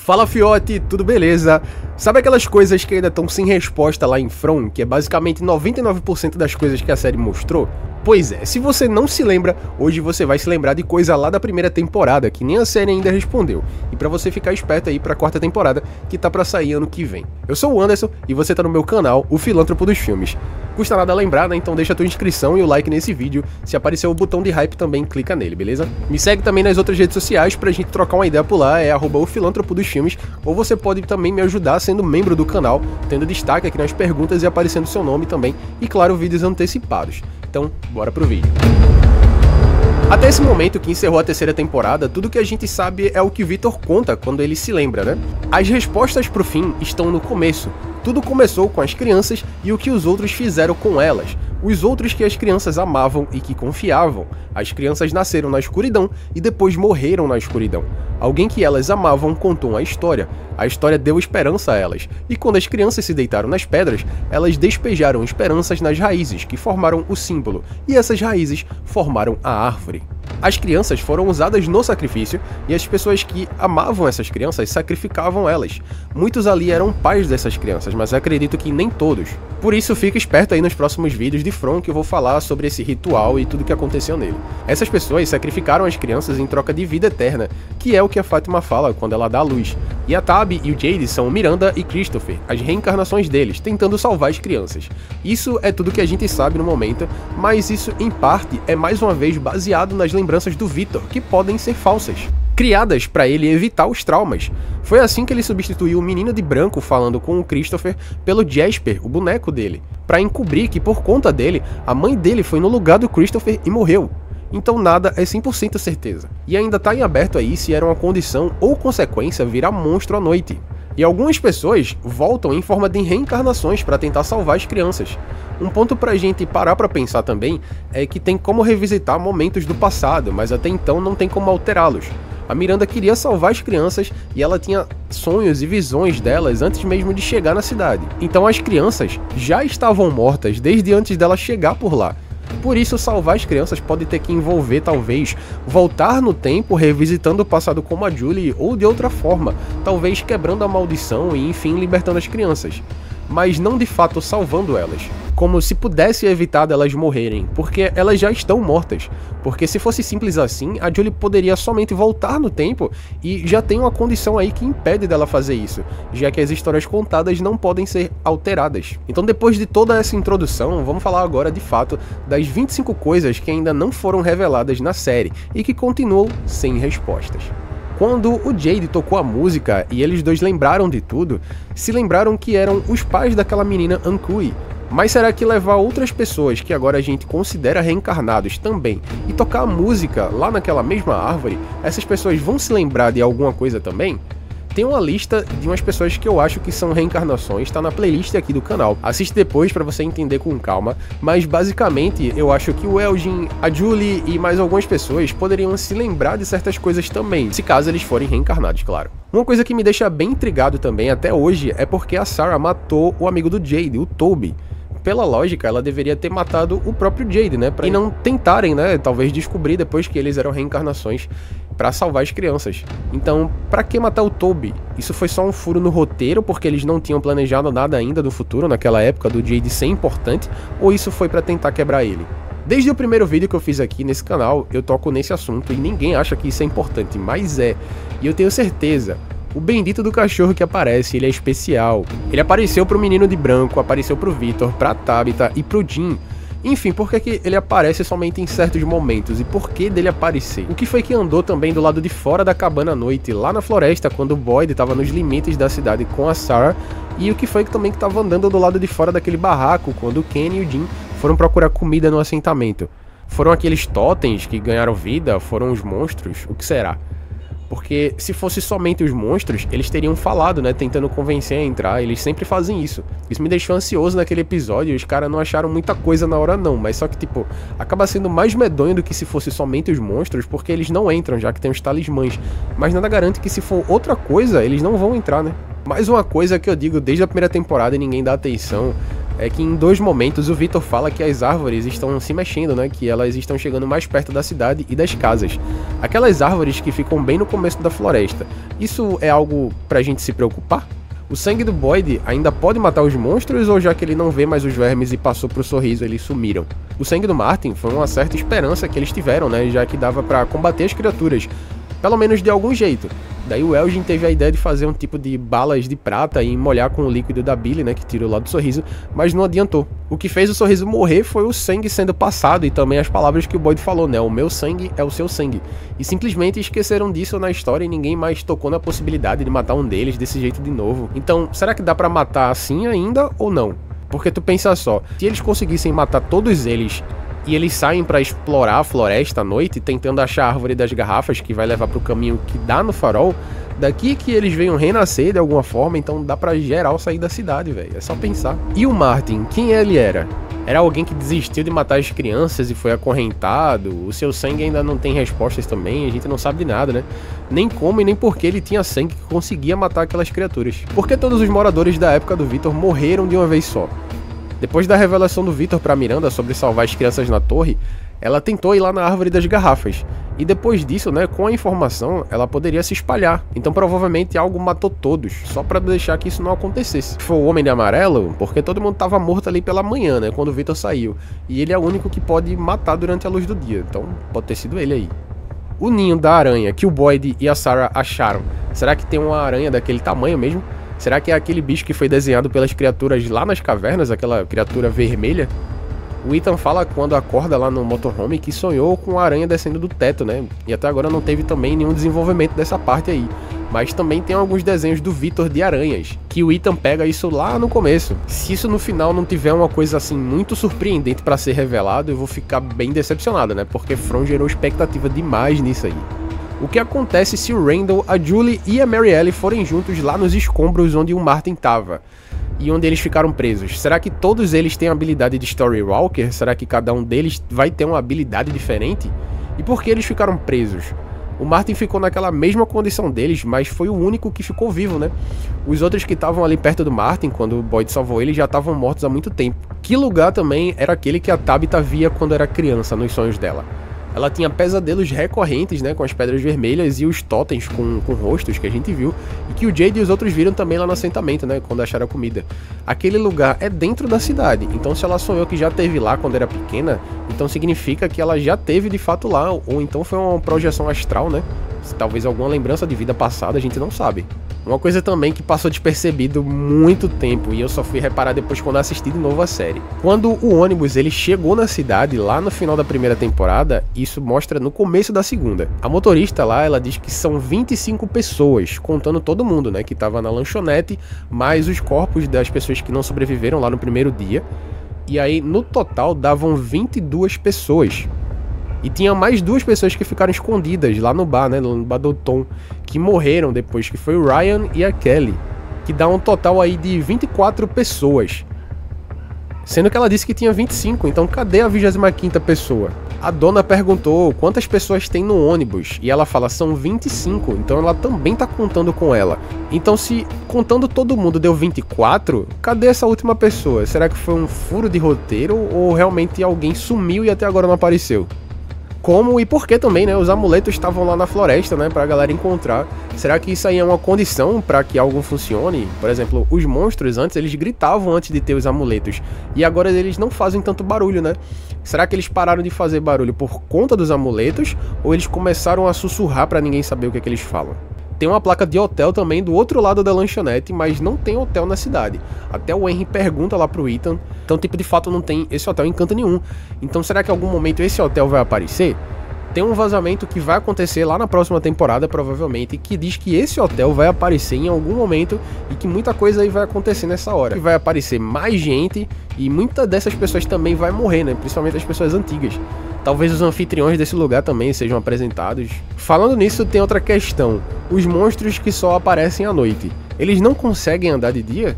Fala fiote, tudo beleza? Sabe aquelas coisas que ainda estão sem resposta lá em From, que é basicamente 99% das coisas que a série mostrou? Pois é, se você não se lembra, hoje você vai se lembrar de coisa lá da primeira temporada, que nem a série ainda respondeu. E pra você ficar esperto aí pra quarta temporada, que tá pra sair ano que vem. Eu sou o Anderson, e você tá no meu canal, o Filântropo dos Filmes. Custa nada lembrar, né? Então deixa a tua inscrição e o like nesse vídeo. Se aparecer o botão de hype também, clica nele, beleza? Me segue também nas outras redes sociais pra gente trocar uma ideia por lá, é @o Filântropo dos Filmes. Ou você pode também me ajudar sendo membro do canal, tendo destaque aqui nas perguntas e aparecendo seu nome também. E claro, vídeos antecipados. Então, bora pro vídeo. Até esse momento que encerrou a terceira temporada, tudo que a gente sabe é o que Victor conta quando ele se lembra, né? As respostas pro fim estão no começo. Tudo começou com as crianças e o que os outros fizeram com elas. Os outros que as crianças amavam e que confiavam. As crianças nasceram na escuridão e depois morreram na escuridão. Alguém que elas amavam contou uma história. A história deu esperança a elas. E quando as crianças se deitaram nas pedras, elas despejaram esperanças nas raízes, que formaram o símbolo. E essas raízes formaram a árvore. As crianças foram usadas no sacrifício e as pessoas que amavam essas crianças sacrificavam elas. Muitos ali eram pais dessas crianças, mas acredito que nem todos. Por isso fica esperto aí nos próximos vídeos de From que eu vou falar sobre esse ritual e tudo que aconteceu nele. Essas pessoas sacrificaram as crianças em troca de vida eterna, que é o que a Fátima fala quando ela dá a luz. E a Tab e o Jade são Miranda e Christopher, as reencarnações deles, tentando salvar as crianças. Isso é tudo que a gente sabe no momento, mas isso em parte é mais uma vez baseado nas lembranças do Victor, que podem ser falsas, criadas para ele evitar os traumas. Foi assim que ele substituiu o menino de branco falando com o Christopher pelo Jasper, o boneco dele, para encobrir que por conta dele, a mãe dele foi no lugar do Christopher e morreu. Então nada é 100% certeza. E ainda tá em aberto aí se era uma condição ou consequência virar monstro à noite. E algumas pessoas voltam em forma de reencarnações para tentar salvar as crianças. Um ponto pra gente parar pra pensar também é que tem como revisitar momentos do passado, mas até então não tem como alterá-los. A Miranda queria salvar as crianças e ela tinha sonhos e visões delas antes mesmo de chegar na cidade. Então as crianças já estavam mortas desde antes dela chegar por lá. Por isso, salvar as crianças pode ter que envolver, talvez, voltar no tempo revisitando o passado como a Julie ou de outra forma, talvez quebrando a maldição e, enfim, libertando as crianças. Mas não de fato salvando elas, como se pudesse evitar delas morrerem, porque elas já estão mortas. Porque se fosse simples assim, a Julie poderia somente voltar no tempo e já tem uma condição aí que impede dela fazer isso, já que as histórias contadas não podem ser alteradas. Então depois de toda essa introdução, vamos falar agora de fato das 25 coisas que ainda não foram reveladas na série e que continuam sem respostas. Quando o Jade tocou a música e eles dois lembraram de tudo, se lembraram que eram os pais daquela menina Ankui. Mas será que levar outras pessoas que agora a gente considera reencarnados também e tocar a música lá naquela mesma árvore, essas pessoas vão se lembrar de alguma coisa também? Tem uma lista de umas pessoas que eu acho que são reencarnações, tá na playlist aqui do canal. Assiste depois pra você entender com calma, mas basicamente eu acho que o Elgin, a Julie e mais algumas pessoas poderiam se lembrar de certas coisas também, se caso eles forem reencarnados, claro. Uma coisa que me deixa bem intrigado também até hoje é porque a Sarah matou o amigo do Jade, o Toby. Pela lógica, ela deveria ter matado o próprio Jade, né? E não tentarem, né? Talvez descobrir depois que eles eram reencarnações pra salvar as crianças. Então, pra que matar o Toby? Isso foi só um furo no roteiro, porque eles não tinham planejado nada ainda do futuro, naquela época, do Jade ser importante, ou isso foi pra tentar quebrar ele? Desde o primeiro vídeo que eu fiz aqui nesse canal, eu toco nesse assunto e ninguém acha que isso é importante, mas é. E eu tenho certeza. O bendito do cachorro que aparece, ele é especial. Ele apareceu pro menino de branco, apareceu pro Victor, pra Tabitha e pro Jim. Enfim, por que que ele aparece somente em certos momentos e por que dele aparecer? O que foi que andou também do lado de fora da cabana à noite, lá na floresta, quando o Boyd estava nos limites da cidade com a Sarah? E o que foi que também que estava andando do lado de fora daquele barraco, quando o Ken e o Jim foram procurar comida no assentamento? Foram aqueles totens que ganharam vida? Foram os monstros? O que será? Porque se fosse somente os monstros, eles teriam falado, né, tentando convencer a entrar, eles sempre fazem isso. Isso me deixou ansioso naquele episódio e os caras não acharam muita coisa na hora não, mas só que tipo, acaba sendo mais medonho do que se fosse somente os monstros, porque eles não entram, já que tem os talismãs. Mas nada garante que se for outra coisa, eles não vão entrar, né? Mais uma coisa que eu digo desde a primeira temporada e ninguém dá atenção, é que em 2 momentos o Victor fala que as árvores estão se mexendo, né? Que elas estão chegando mais perto da cidade e das casas. Aquelas árvores que ficam bem no começo da floresta. Isso é algo pra gente se preocupar? O sangue do Boyd ainda pode matar os monstros, ou já que ele não vê mais os vermes e passou pro sorriso, eles sumiram? O sangue do Martin foi uma certa esperança que eles tiveram, né? Já que dava pra combater as criaturas, pelo menos de algum jeito. Daí o Elgin teve a ideia de fazer um tipo de balas de prata e molhar com o líquido da Billy, né, que tirou lá do sorriso, mas não adiantou. O que fez o sorriso morrer foi o sangue sendo passado e também as palavras que o Boyd falou, né, o meu sangue é o seu sangue. E simplesmente esqueceram disso na história e ninguém mais tocou na possibilidade de matar um deles desse jeito de novo. Então, será que dá pra matar assim ainda ou não? Porque tu pensa só, se eles conseguissem matar todos eles e eles saem pra explorar a floresta à noite, tentando achar a árvore das garrafas que vai levar pro caminho que dá no farol, daqui que eles venham renascer de alguma forma, então dá pra geral sair da cidade, velho. É só pensar. E o Martin, quem ele era? Era alguém que desistiu de matar as crianças e foi acorrentado? O seu sangue ainda não tem respostas também, a gente não sabe de nada, né? Nem como e nem por que ele tinha sangue que conseguia matar aquelas criaturas. Por que todos os moradores da época do Victor morreram de uma vez só? Depois da revelação do Victor pra Miranda sobre salvar as crianças na torre, ela tentou ir lá na árvore das garrafas. E depois disso, né, com a informação, ela poderia se espalhar. Então provavelmente algo matou todos, só pra deixar que isso não acontecesse. Foi o Homem de Amarelo, porque todo mundo tava morto ali pela manhã, né, quando o Victor saiu. E ele é o único que pode matar durante a luz do dia, então pode ter sido ele aí. O ninho da aranha que o Boyd e a Sarah acharam, será que tem uma aranha daquele tamanho mesmo? Será que é aquele bicho que foi desenhado pelas criaturas lá nas cavernas, aquela criatura vermelha? O Ethan fala quando acorda lá no motorhome que sonhou com a aranha descendo do teto, né? E até agora não teve também nenhum desenvolvimento dessa parte aí. Mas também tem alguns desenhos do Victor de aranhas, que o Ethan pega isso lá no começo. Se isso no final não tiver uma coisa assim muito surpreendente pra ser revelado, eu vou ficar bem decepcionado, né? Porque From gerou expectativa demais nisso aí. O que acontece se o Randall, a Julie e a Mary Ellie forem juntos lá nos escombros onde o Martin tava? E onde eles ficaram presos? Será que todos eles têm a habilidade de Storywalker? Será que cada um deles vai ter uma habilidade diferente? E por que eles ficaram presos? O Martin ficou naquela mesma condição deles, mas foi o único que ficou vivo, né? Os outros que estavam ali perto do Martin, quando o Boyd salvou ele, já estavam mortos há muito tempo. Que lugar também era aquele que a Tabitha via quando era criança, nos sonhos dela? Ela tinha pesadelos recorrentes, né, com as pedras vermelhas e os totens com rostos que a gente viu, e que o Jade e os outros viram também lá no assentamento, né, quando acharam a comida. Aquele lugar é dentro da cidade, então se ela sonhou que já teve lá quando era pequena, então significa que ela já teve de fato lá, ou então foi uma projeção astral, né? Talvez alguma lembrança de vida passada, a gente não sabe. Uma coisa também que passou despercebido muito tempo, e eu só fui reparar depois quando assisti de novo a série. Quando o ônibus ele chegou na cidade, lá no final da primeira temporada, isso mostra no começo da segunda. A motorista lá, ela diz que são 25 pessoas, contando todo mundo, né, que tava na lanchonete, mais os corpos das pessoas que não sobreviveram lá no primeiro dia. E aí, no total, davam 22 pessoas. E tinha mais 2 pessoas que ficaram escondidas lá no bar, né, no bar do Tom, que morreram depois, que foi o Ryan e a Kelly, que dá um total aí de 24 pessoas. Sendo que ela disse que tinha 25, então cadê a 25ª pessoa? A dona perguntou quantas pessoas tem no ônibus, e ela fala são 25, então ela também tá contando com ela. Então se contando todo mundo deu 24, cadê essa última pessoa? Será que foi um furo de roteiro ou realmente alguém sumiu e até agora não apareceu? Como e por que também, né? Os amuletos estavam lá na floresta, né? Pra galera encontrar. Será que isso aí é uma condição pra que algo funcione? Por exemplo, os monstros antes, eles gritavam antes de ter os amuletos. E agora eles não fazem tanto barulho, né? Será que eles pararam de fazer barulho por conta dos amuletos? Ou eles começaram a sussurrar pra ninguém saber o que é que eles falam? Tem uma placa de hotel também do outro lado da lanchonete, mas não tem hotel na cidade. Até o Henry pergunta lá pro Ethan, então tipo de fato não tem esse hotel em canto nenhum. Então será que em algum momento esse hotel vai aparecer? Tem um vazamento que vai acontecer lá na próxima temporada, provavelmente, que diz que esse hotel vai aparecer em algum momento e que muita coisa aí vai acontecer nessa hora. Que vai aparecer mais gente e muitas dessas pessoas também vai morrer, né? Principalmente as pessoas antigas. Talvez os anfitriões desse lugar também sejam apresentados. Falando nisso, tem outra questão. Os monstros que só aparecem à noite, eles não conseguem andar de dia?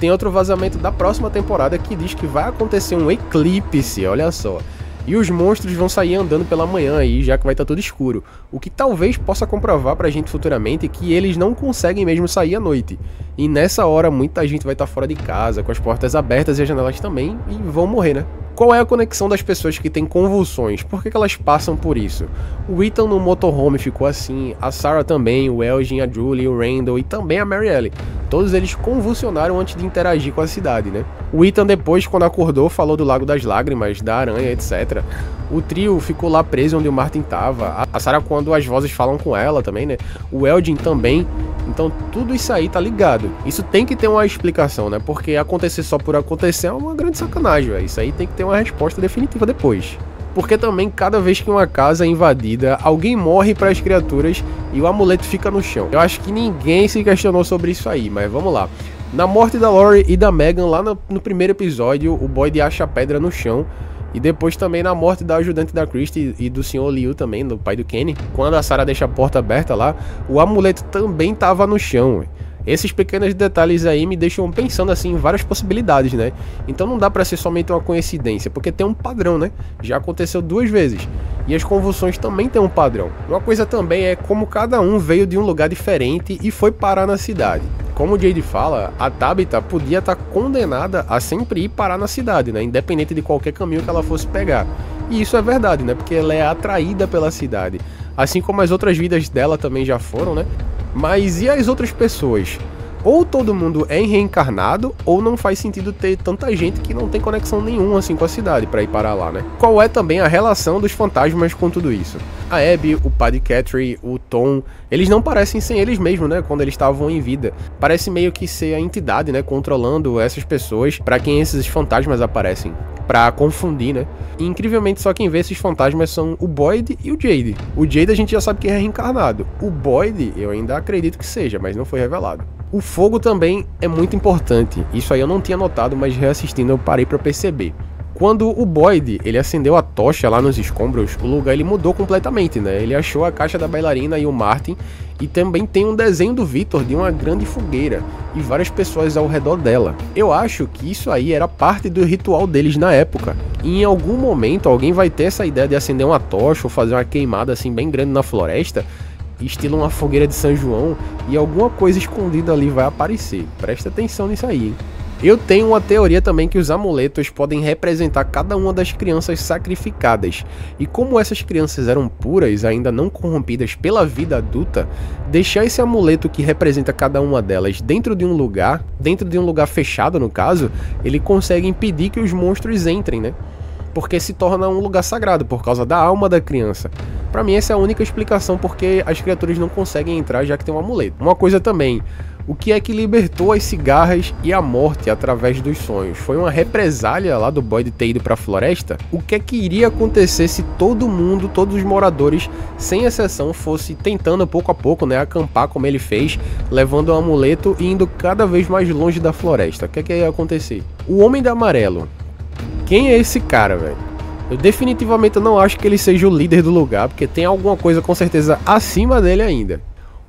Tem outro vazamento da próxima temporada que diz que vai acontecer um eclipse, olha só. E os monstros vão sair andando pela manhã aí, já que vai estar tudo escuro. O que talvez possa comprovar pra gente futuramente que eles não conseguem mesmo sair à noite. E nessa hora muita gente vai estar fora de casa, com as portas abertas e as janelas também, e vão morrer, né? Qual é a conexão das pessoas que têm convulsões? Por que elas passam por isso? O Ethan no motorhome ficou assim, a Sarah também, o Elgin, a Julie, o Randall e também a Mary Ellie. Todos eles convulsionaram antes de interagir com a cidade, né? O Ethan depois, quando acordou, falou do Lago das Lágrimas, da aranha, etc. O trio ficou lá preso onde o Martin tava. A Sarah quando as vozes falam com ela também, né? O Elgin também. Então tudo isso aí tá ligado. Isso tem que ter uma explicação, né? Porque acontecer só por acontecer é uma grande sacanagem, véio. Isso aí tem que ter uma resposta definitiva depois. Porque também cada vez que uma casa é invadida, alguém morre para as criaturas e o amuleto fica no chão. Eu acho que ninguém se questionou sobre isso aí, mas vamos lá. Na morte da Lori e da Megan, lá no primeiro episódio, o Boyd acha a pedra no chão. E depois também na morte da ajudante da Christie e do Sr. Liu também, do pai do Kenny. Quando a Sarah deixa a porta aberta lá, o amuleto também tava no chão, véio. Esses pequenos detalhes aí me deixam pensando assim em várias possibilidades, né? Então não dá pra ser somente uma coincidência, porque tem um padrão, né? Já aconteceu 2 vezes. E as convulsões também tem um padrão. Uma coisa também é como cada um veio de um lugar diferente e foi parar na cidade. Como o Jade fala, a Tabitha podia estar condenada a sempre ir parar na cidade, né? Independente de qualquer caminho que ela fosse pegar. E isso é verdade, né? Porque ela é atraída pela cidade. Assim como as outras vidas dela também já foram, né? Mas e as outras pessoas? Ou todo mundo é reencarnado, ou não faz sentido ter tanta gente que não tem conexão nenhuma assim com a cidade pra ir parar lá, né? Qual é também a relação dos fantasmas com tudo isso? A Abby, o Paddy Catry, o Tom, eles não parecem ser eles mesmos, né? Quando eles estavam em vida. Parece meio que ser a entidade, né? Controlando essas pessoas pra quem esses fantasmas aparecem. Pra confundir, né? E incrivelmente só quem vê esses fantasmas são o Boyd e o Jade. O Jade a gente já sabe que é reencarnado. O Boyd eu ainda acredito que seja, mas não foi revelado. O fogo também é muito importante. Isso aí eu não tinha notado, mas reassistindo eu parei pra perceber. Quando o Boyd, ele acendeu a tocha lá nos escombros, o lugar ele mudou completamente, né? Ele achou a caixa da bailarina e o Martin, e também tem um desenho do Victor de uma grande fogueira e várias pessoas ao redor dela. Eu acho que isso aí era parte do ritual deles na época. E em algum momento alguém vai ter essa ideia de acender uma tocha ou fazer uma queimada assim bem grande na floresta, estilo uma fogueira de São João, e alguma coisa escondida ali vai aparecer. Presta atenção nisso aí, hein? Eu tenho uma teoria também que os amuletos podem representar cada uma das crianças sacrificadas, e como essas crianças eram puras, ainda não corrompidas pela vida adulta, deixar esse amuleto que representa cada uma delas dentro de um lugar fechado no caso, ele consegue impedir que os monstros entrem, né? Porque se torna um lugar sagrado por causa da alma da criança. Pra mim essa é a única explicação porque as criaturas não conseguem entrar já que tem um amuleto. Uma coisa também, o que é que libertou as cigarras e a morte através dos sonhos? Foi uma represália lá do Boyd ter ido pra floresta? O que é que iria acontecer se todo mundo, todos os moradores, sem exceção, fosse tentando pouco a pouco, né, acampar como ele fez, levando o amuleto e indo cada vez mais longe da floresta? O que é que ia acontecer? O Homem de Amarelo. Quem é esse cara, velho? Eu definitivamente não acho que ele seja o líder do lugar, porque tem alguma coisa com certeza acima dele ainda.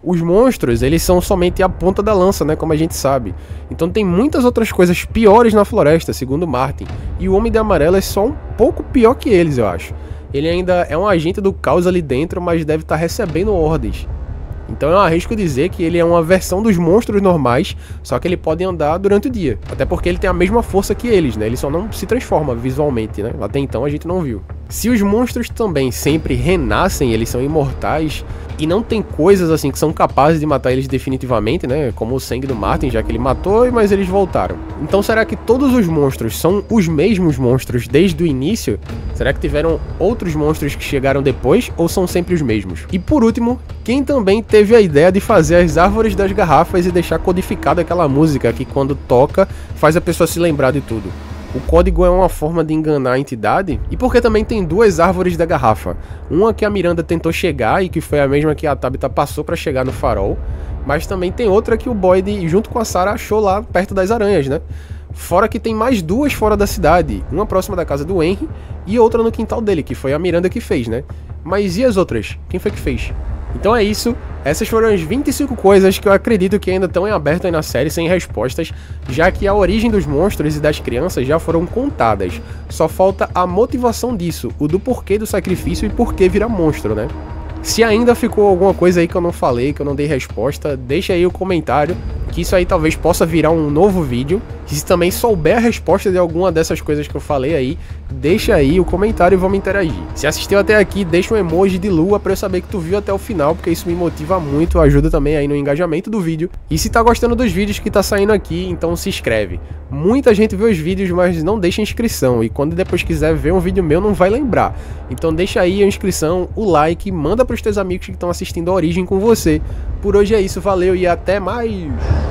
Os monstros, eles são somente a ponta da lança, né, como a gente sabe. Então tem muitas outras coisas piores na floresta, segundo Martin. E o Homem de Amarelo é só um pouco pior que eles, eu acho. Ele ainda é um agente do caos ali dentro, mas deve estar recebendo ordens. Então eu arrisco dizer que ele é uma versão dos monstros normais, só que ele pode andar durante o dia. Até porque ele tem a mesma força que eles, né? Ele só não se transforma visualmente, né? Até então a gente não viu. Se os monstros também sempre renascem, eles são imortais, e não tem coisas assim que são capazes de matar eles definitivamente, né? Como o sangue do Martin, já que ele matou, mas eles voltaram. Então será que todos os monstros são os mesmos monstros desde o início? Será que tiveram outros monstros que chegaram depois, ou são sempre os mesmos? E por último, quem também teve a ideia de fazer as árvores das garrafas e deixar codificada aquela música que quando toca faz a pessoa se lembrar de tudo? O código é uma forma de enganar a entidade, e porque também tem 2 árvores da garrafa. Uma que a Miranda tentou chegar e que foi a mesma que a Tabitha passou para chegar no farol, mas também tem outra que o Boyd junto com a Sarah achou lá perto das aranhas, né? Fora que tem mais 2 fora da cidade, uma próxima da casa do Henry e outra no quintal dele, que foi a Miranda que fez, né? Mas e as outras? Quem foi que fez? Então é isso, essas foram as 25 coisas que eu acredito que ainda estão em aberto aí na série sem respostas, já que a origem dos monstros e das crianças já foram contadas. Só falta a motivação disso, o do porquê do sacrifício e porquê virar monstro, né? Se ainda ficou alguma coisa aí que eu não falei, que eu não dei resposta, deixa aí o comentário que isso aí talvez possa virar um novo vídeo. E se também souber a resposta de alguma dessas coisas que eu falei aí, deixa aí o comentário e vamos interagir. Se assistiu até aqui, deixa um emoji de lua pra eu saber que tu viu até o final, porque isso me motiva muito, ajuda também aí no engajamento do vídeo. E se tá gostando dos vídeos que tá saindo aqui, então se inscreve. Muita gente vê os vídeos, mas não deixa inscrição, e quando depois quiser ver um vídeo meu, não vai lembrar. Então deixa aí a inscrição, o like, manda pros teus amigos que estão assistindo a Origem com você. Por hoje é isso, valeu e até mais!